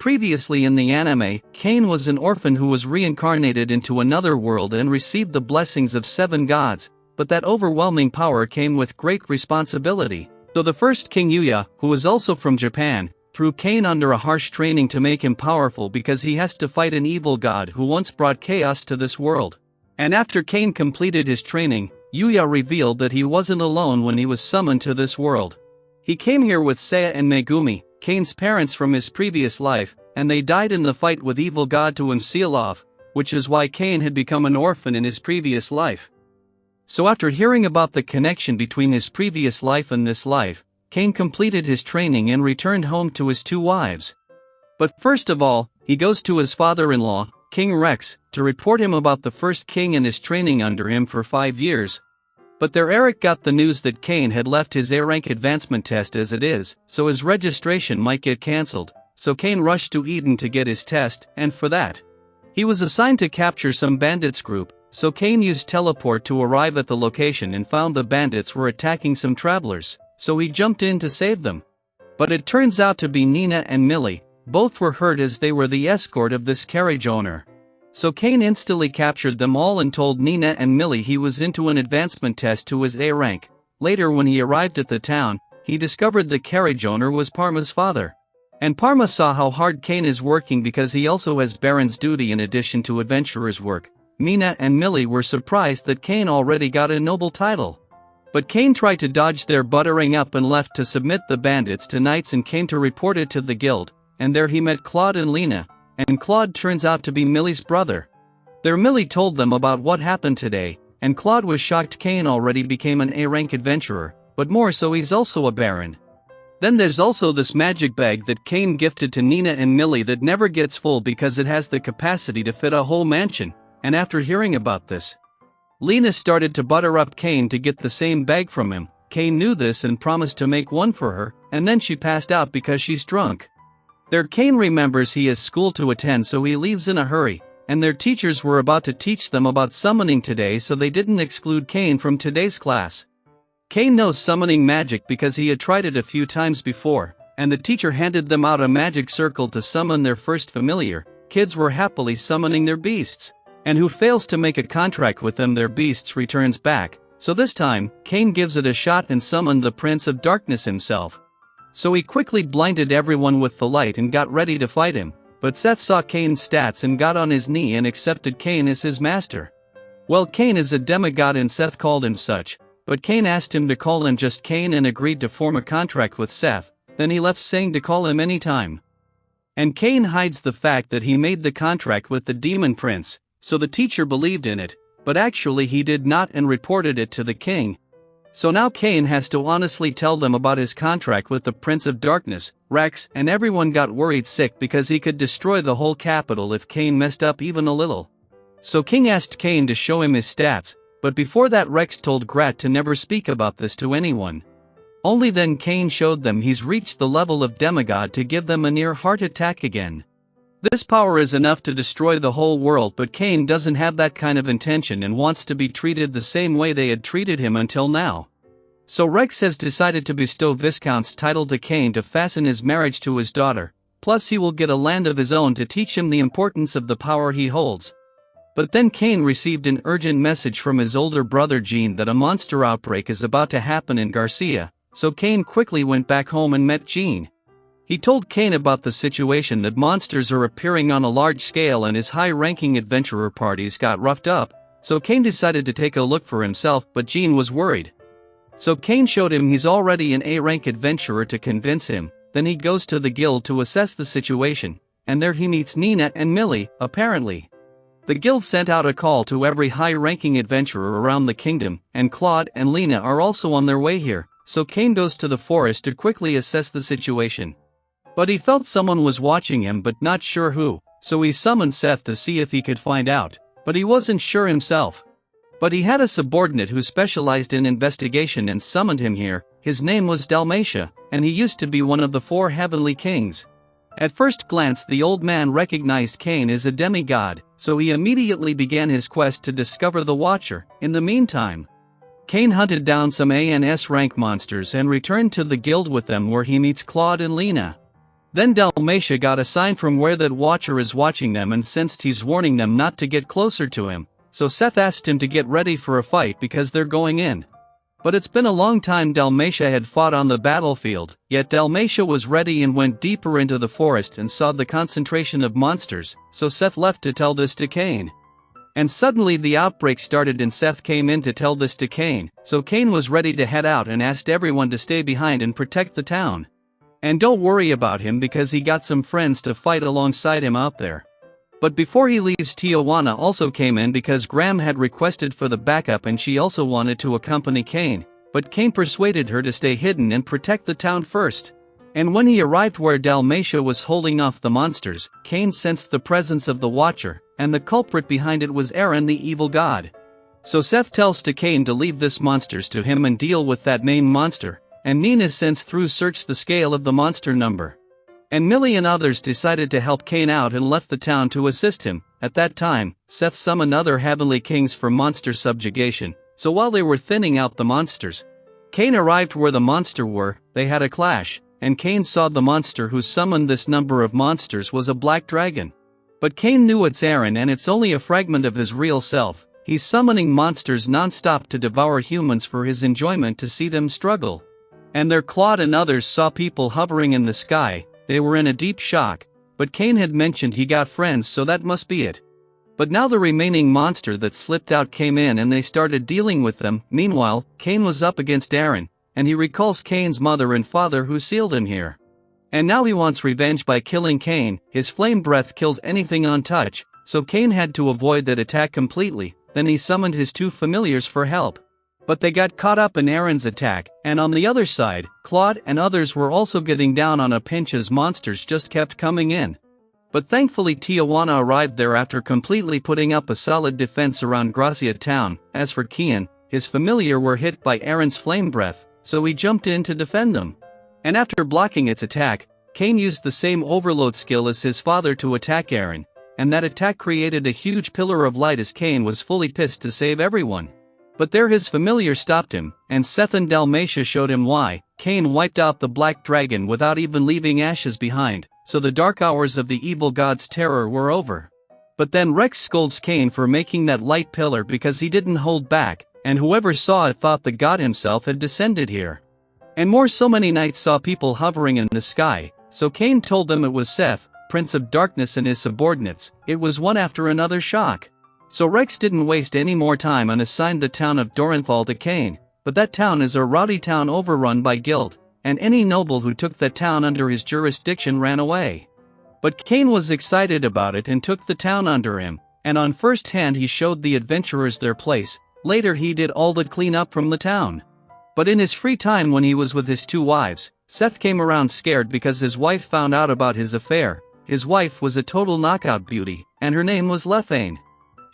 previously in the anime, Cain was an orphan who was reincarnated into another world and received the blessings of 7 gods, but that overwhelming power came with great responsibility. So the first king Yuya, who was also from Japan, threw Cain under a harsh training to make him powerful because he has to fight an evil god who once brought chaos to this world. And after Cain completed his training, Yuya revealed that he wasn't alone when he was summoned to this world. He came here with Saya and Megumi, Cain's parents from his previous life, and they died in the fight with evil god to seal off, which is why Cain had become an orphan in his previous life. So after hearing about the connection between his previous life and this life, Cain completed his training and returned home to his 2 wives. But first of all, he goes to his father-in-law, King Rex, to report him about the first king and his training under him for 5 years. But there Eric got the news that Cain had left his A rank advancement test as it is, so his registration might get cancelled, so Cain rushed to Eden to get his test, and for that, he was assigned to capture some bandits group, so Cain used teleport to arrive at the location and found the bandits were attacking some travelers, so he jumped in to save them. But it turns out to be Nina and Millie, both were hurt as they were the escort of this carriage owner. So Cain instantly captured them all and told Nina and Millie he was into an advancement test to his A rank. Later when he arrived at the town, he discovered the carriage owner was Parma's father. And Parma saw how hard Cain is working because he also has Baron's duty in addition to adventurer's work. Nina and Millie were surprised that Cain already got a noble title. But Cain tried to dodge their buttering up and left to submit the bandits to knights and came to report it to the guild, and there he met Claude and Lena. And Claude turns out to be Millie's brother. There Millie told them about what happened today, and Claude was shocked Cain already became an A-rank adventurer, but more so he's also a baron. Then there's also this magic bag that Cain gifted to Nina and Millie that never gets full because it has the capacity to fit a whole mansion, and after hearing about this, Lena started to butter up Cain to get the same bag from him. Cain knew this and promised to make one for her, and then she passed out because she's drunk. There Cain remembers he has school to attend so he leaves in a hurry, and their teachers were about to teach them about summoning today so they didn't exclude Cain from today's class. Cain knows summoning magic because he had tried it a few times before, and the teacher handed them out a magic circle to summon their first familiar. Kids were happily summoning their beasts, and who fails to make a contract with them their beasts returns back, so this time, Cain gives it a shot and summoned the Prince of Darkness himself. So he quickly blinded everyone with the light and got ready to fight him, but Seth saw Cain's stats and got on his knee and accepted Cain as his master. Well, Cain is a demigod and Seth called him such, but Cain asked him to call him just Cain and agreed to form a contract with Seth, then he left saying to call him anytime. And Cain hides the fact that he made the contract with the demon prince, so the teacher believed in it, but actually he did not and reported it to the king. So now Cain has to honestly tell them about his contract with the Prince of Darkness, Rex, and everyone got worried sick because he could destroy the whole capital if Cain messed up even a little. So King asked Cain to show him his stats, but before that Rex told Grat to never speak about this to anyone. Only then Cain showed them he's reached the level of demigod to give them a near heart attack again. This power is enough to destroy the whole world, but Cain doesn't have that kind of intention and wants to be treated the same way they had treated him until now. So Rex has decided to bestow Viscount's title to Cain to fasten his marriage to his daughter, plus he will get a land of his own to teach him the importance of the power he holds. But then Cain received an urgent message from his older brother Jean that a monster outbreak is about to happen in Garcia, so Cain quickly went back home and met Jean. He told Cain about the situation that monsters are appearing on a large scale and his high-ranking adventurer parties got roughed up, so Cain decided to take a look for himself, but Jean was worried. So Cain showed him he's already an A-rank adventurer to convince him, then he goes to the guild to assess the situation, and there he meets Nina and Millie, apparently. The guild sent out a call to every high-ranking adventurer around the kingdom, and Claude and Lena are also on their way here, so Cain goes to the forest to quickly assess the situation. But he felt someone was watching him but not sure who, so he summoned Seth to see if he could find out, but he wasn't sure himself. But he had a subordinate who specialized in investigation and summoned him here. His name was Dalmatia, and he used to be one of the 4 heavenly kings. At first glance the old man recognized Cain as a demigod, so he immediately began his quest to discover the Watcher. In the meantime, Cain hunted down some ANS rank monsters and returned to the guild with them where he meets Claude and Lena. Then Dalmatia got a sign from where that watcher is watching them and sensed he's warning them not to get closer to him, so Seth asked him to get ready for a fight because they're going in. But it's been a long time Dalmatia had fought on the battlefield, yet Dalmatia was ready and went deeper into the forest and saw the concentration of monsters, so Seth left to tell this to Cain. And suddenly the outbreak started and Seth came in to tell this to Cain, so Cain was ready to head out and asked everyone to stay behind and protect the town. And don't worry about him because he got some friends to fight alongside him out there. But before he leaves, Tijuana also came in because Graham had requested for the backup and she also wanted to accompany Cain, but Cain persuaded her to stay hidden and protect the town first. And when he arrived where Dalmatia was holding off the monsters, Cain sensed the presence of the Watcher, and the culprit behind it was Aaron the evil god. So Seth tells to Cain to leave this monsters to him and deal with that main monster, and Nina sends through search the scale of the monster number. And Millie and others decided to help Cain out and left the town to assist him. At that time, Seth summoned other heavenly kings for monster subjugation, so while they were thinning out the monsters, Cain arrived where the monster were, they had a clash, and Cain saw the monster who summoned this number of monsters was a black dragon. But Cain knew it's Aaron and it's only a fragment of his real self, he's summoning monsters non-stop to devour humans for his enjoyment to see them struggle. And there Claude and others saw people hovering in the sky, they were in a deep shock, but Cain had mentioned he got friends so that must be it. But now the remaining monster that slipped out came in and they started dealing with them. Meanwhile, Cain was up against Aaron, and he recalls Cain's mother and father who sealed him here. And now he wants revenge by killing Cain, his flame breath kills anything on touch, so Cain had to avoid that attack completely, then he summoned his two familiars for help. But they got caught up in Aaron's attack, and on the other side, Claude and others were also getting down on a pinch as monsters just kept coming in. But thankfully Tijuana arrived there after completely putting up a solid defense around Gracia town. As for Kian, his familiar were hit by Aaron's flame breath, so he jumped in to defend them. And after blocking its attack, Cain used the same overload skill as his father to attack Aaron, and that attack created a huge pillar of light as Cain was fully pissed to save everyone. But there his familiar stopped him, and Seth and Dalmatia showed him why. Cain wiped out the black dragon without even leaving ashes behind, so the dark hours of the evil god's terror were over. But then Rex scolds Cain for making that light pillar because he didn't hold back, and whoever saw it thought the god himself had descended here. And more so many knights saw people hovering in the sky, so Cain told them it was Seth, Prince of Darkness and his subordinates. It was one after another shock. So Rex didn't waste any more time and assigned the town of Dorenthal to Cain, but that town is a rowdy town overrun by guild, and any noble who took that town under his jurisdiction ran away. But Cain was excited about it and took the town under him, and on first hand he showed the adventurers their place, later he did all the clean up from the town. But in his free time when he was with his two wives, Seth came around scared because his wife found out about his affair. His wife was a total knockout beauty, and her name was Lethane.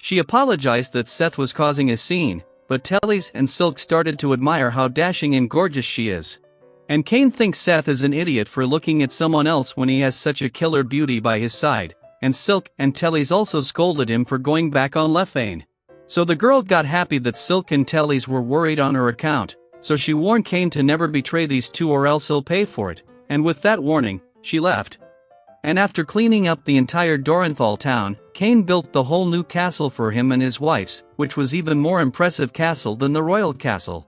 She apologized that Seth was causing a scene, but Tellys and Silk started to admire how dashing and gorgeous she is. And Cain thinks Seth is an idiot for looking at someone else when he has such a killer beauty by his side, and Silk and Tellys also scolded him for going back on Lethane. So the girl got happy that Silk and Tellys were worried on her account, so she warned Cain to never betray these two or else he'll pay for it, and with that warning, she left. And after cleaning up the entire Dorenthal town, Cain built the whole new castle for him and his wife's, which was even more impressive castle than the royal castle.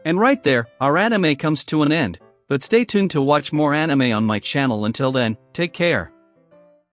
And right there, our anime comes to an end, but stay tuned to watch more anime on my channel. Until then, take care.